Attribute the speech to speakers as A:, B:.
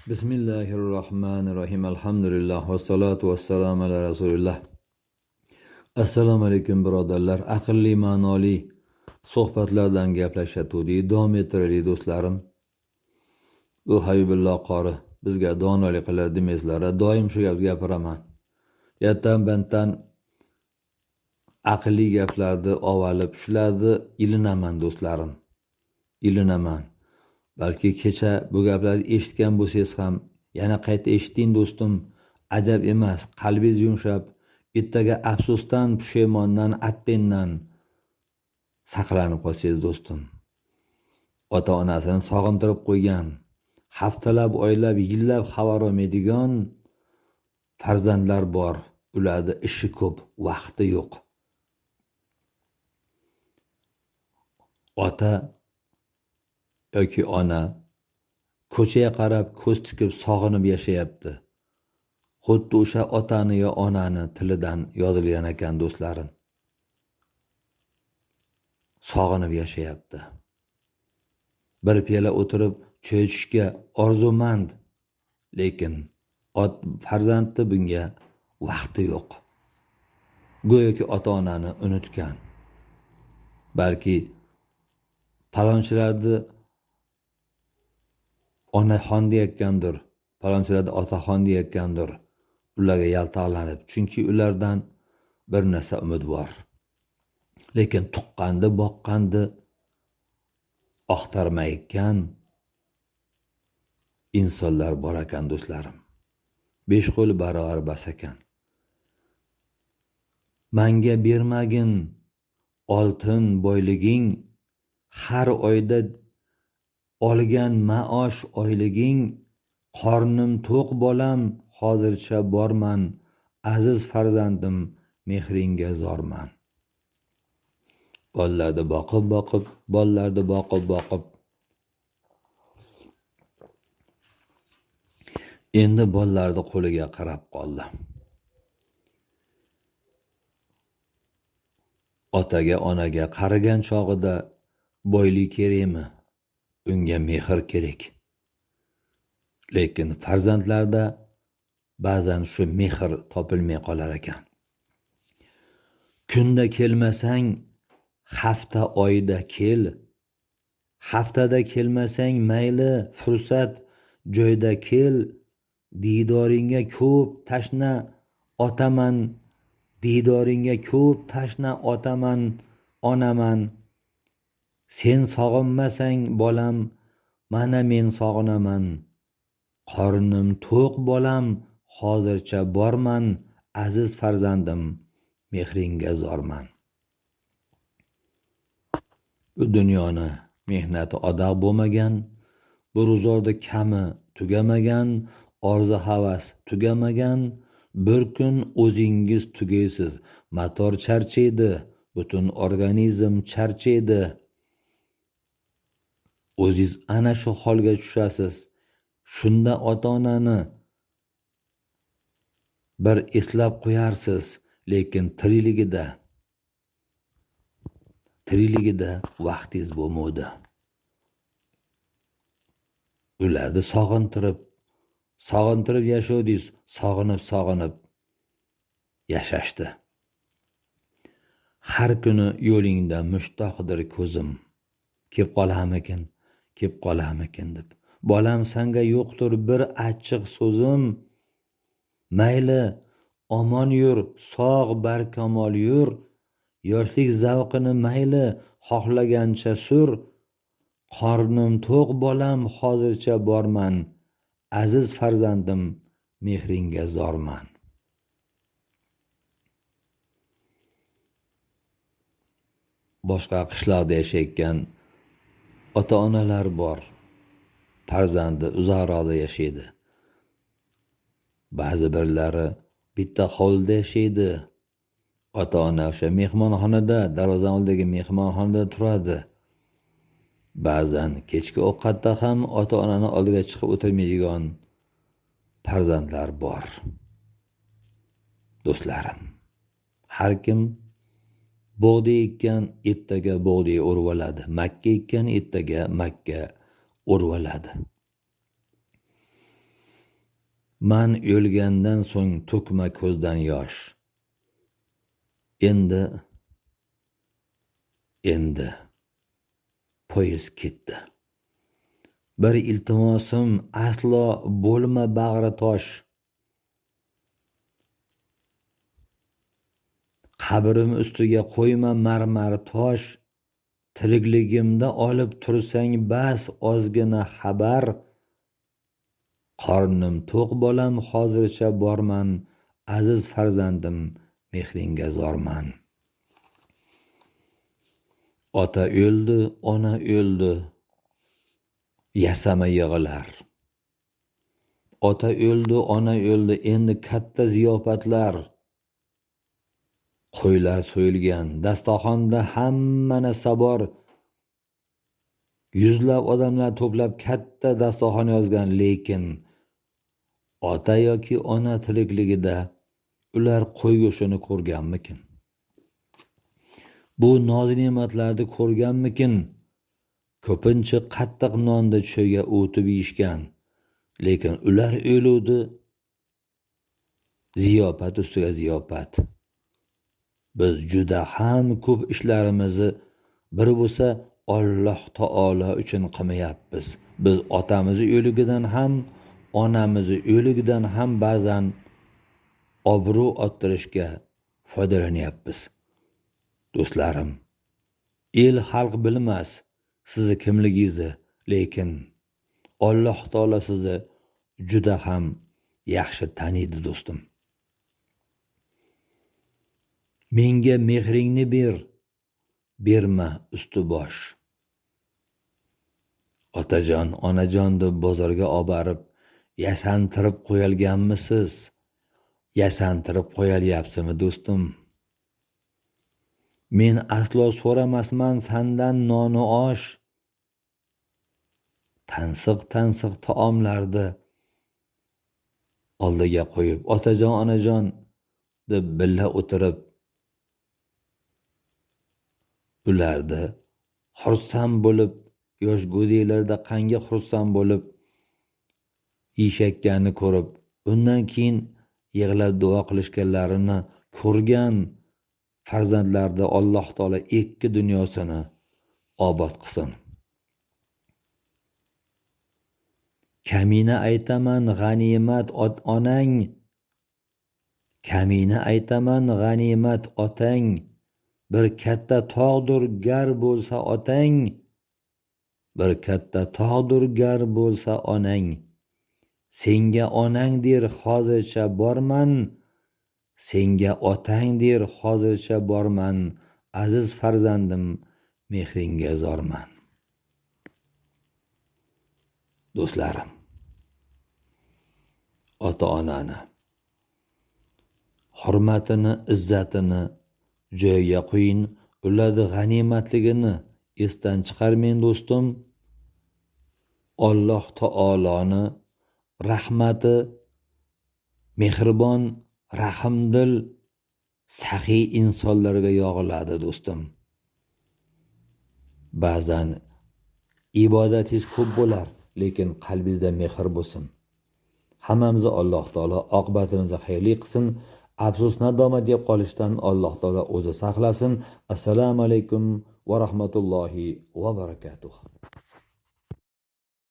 A: Bismillahirrohmanirrohim. Alhamdulillah va salatu vassalamu ala rasulillah. Assalomu alaykum birodarlar. Aqlli, ma'noli suhbatlardan gaplashatudik. Davom ettiraylik do'stlarim. U Habibulloh qori bizga donolik qiladi demaysizlar. Doim shu gapni gapiraman. Yattan bantdan aqlli gaplarni ovalib shularni ilinaman do'stlarim. Ilinaman. Balki kecha bu gaplarni eshitgan bo'lsangiz ham yana qayta eshiting do'stim. Ajab emas, qalbingiz yumshab, ertaga afsusdan, pushaymondan, attendan saqlanib qolsangiz do'stim. Ota-onasini sog'intirib qo'ygan, haftalab, oylab, yillab xabar olmaydigan farzandlar bor. Ularda ishi ko'p, vaqti yo'q. Ota yoki ona ko'chaga qarab ko'z tikib sog'inib yashayapti. Xuddi o'sha otani yo onani tilidan yozilgan ekan do'stlarim. Sog'inib yashayapti. Bir piyola o'tirib choy ichishga orzumand, lekin farzandi bunga vaqti yo'q. Go'yoki ota-onani unutgan. Balki palonchilarni onaxon deyotgandir, palonchilarda otaxon deyotgandir. Ularga yaltoqlanib, chunki ulardan bir narsa umidvor. Lekin tuqqandi, boqqandi oqtarmayotgan insonlar bor ekan do'stlarim. 5 qo'l barobar bas ekan. Menga bermagin oltin boyliging, har oyda olgan maosh oyliging, qornim to'q bolam, hozircha borman, aziz farzandim, mehringga zorman. Bollarni boqib endi bollarni qo'liga qarab qoldi. Otaga, onaga qarigan chog'ida boylik kerakmi? Unga mehr kerak. Lekin farzandlarda ba'zan shu mehr topilmay qolar ekan. Kunda kelmasang, hafta oyda kel. Haftada kelmasang mayli, fursat joyda kel. Didoringga ko'p tashna otaman, didoringga ko'p tashna otaman, onaman. Sen sog'inmasang bolam, mana men sog'inaman. Qornim to'q bolam, hozircha borman, aziz farzandim, mehringga zorman. Bu dunyoni mehnati odoq bo'lmagan, bu ro'zorda kami tugamagan, orzu havas tugamagan. Bir kun o'zingiz tugaysiz. Motor charchaydi, butun organizm charchaydi. O'zingiz ana shu holga tushasiz. Shunda ota-onani bir eslab qo'yarsiz, lekin tirikligida vaqtingiz bo'lmaydi. Ularni sog'intirib yashodingiz, sog'inib yashashdi. Har kuni yo'lingda mushtoqdir ko'zim, kelib qolarmikin deb. Bolam, senga yo'qdir bir achchiq so'zim. Mayli, omon yur, sog' barkamol yur. Yoshlik zavqini mayli, xohlagancha sur. Qornim to'q bolam, hozircha borman, aziz farzandim, mehringga zorman. Boshqa qishloqda yashayotgan ota-onalar bor. Farzandi uzoqroqda yashaydi. Ba'zi birlari bitta hovlida yashaydi. Ota-ona o'sha mehmonxonada, darvoza oldidagi mehmonxonada turadi. Ba'zan kechki ovqatda ham ota-onani oldiga chiqib o'tirmaydigan farzandlar bor. Do'stlarim, har kim bug'doy ekkan ertaga bug'doy o'rvaladi. Makka ekkan ertaga Makka o'rvaladi. man o'lgandan so'ng to'kma ko'zdan yosh. Endi poyezd ketdi. Bir iltimosim, aslo bo'lma bag'ri tosh. Qabrim ustiga qo'yma marmar tosh. Tirikligimda olib tursang bas ozgina xabar. Qornim to'q bolam, hozircha borman, aziz farzandim, mehringga zorman. Ota o'ldi, ona o'ldi, yasama yig'lar. Ota o'ldi, ona o'ldi, endi katta ziyofatlar. Qo'ylar so'yilgan, dasturxonda hamma narsa bor. Yuzlab odamlar to'plab katta dasturxon yozgan, lekin ota yoki ona tirikligida ular qo'y go'shtini ko'rganmikin? Bu noz-ne'matlarni ko'rganmikin? Ko'pincha qattiq nonda cho'yga o'tib yeyishgan, lekin ular o'luvdi, ziyofat ustiga ziyofat. Biz juda ham ko'p ishlarimizni bir bo'lsa Alloh taolo uchun qilmayapmiz. Biz otamiz o'ligidan ham, onamiz o'ligidan ham ba'zan obro' orttirishga foydalanyapmiz. Do'stlarim, el xalq bilmas sizni kimligingizni, lekin Alloh taolo sizni juda ham yaxshi taniydi do'stim. Menga mehringni berma usti bosh. Otajon, onajon deb bozorga olib borib, yasantirib qo'yalganmisiz? Yasantirib qo'yalyapsizmi do'stim? Men aslo so'ramasman sandan nonu osh. Tansiq taomlarni oldiga qo'yib, otajon, onajon deb billa o'tirib, ularda xursand bo'lib, yosh go'daklarda qanga xursand bo'lib yeyishayotganini ko'rib, undan keyin yig'lab duo qilishganlarini ko'rgan farzandlarda Alloh taolo ikki dunyosini obod qilsin. Kamina aytaman g'animat onang, kamina aytaman g'animat otang. Bir katta tog'dur gar bo'lsa otang, bir katta tog'dur gar bo'lsa onang. Senga onang der hozircha borman, senga otang der hozircha borman, aziz farzandim, mehringga zorman. Do'stlarim, ota-onani hurmatini, izzatini joyiga qo'ying, ularni g'animatligini esdan chiqarmang do'stim. Alloh taoloni rahmati mehribon, rahmdil, saxiy insonlarga yog'iladi do'stim. Ba'zan ibodatingiz ko'p bo'lar, lekin qalbingizda mehr bo'lsin. Hammamizni Alloh taolo oqibatimizni xayrli qilsin. Afsus nadomat deb qolishdan Alloh taolo o'zi saqlasin. Assalomu alaykum va rahmatullohi va barakatuh.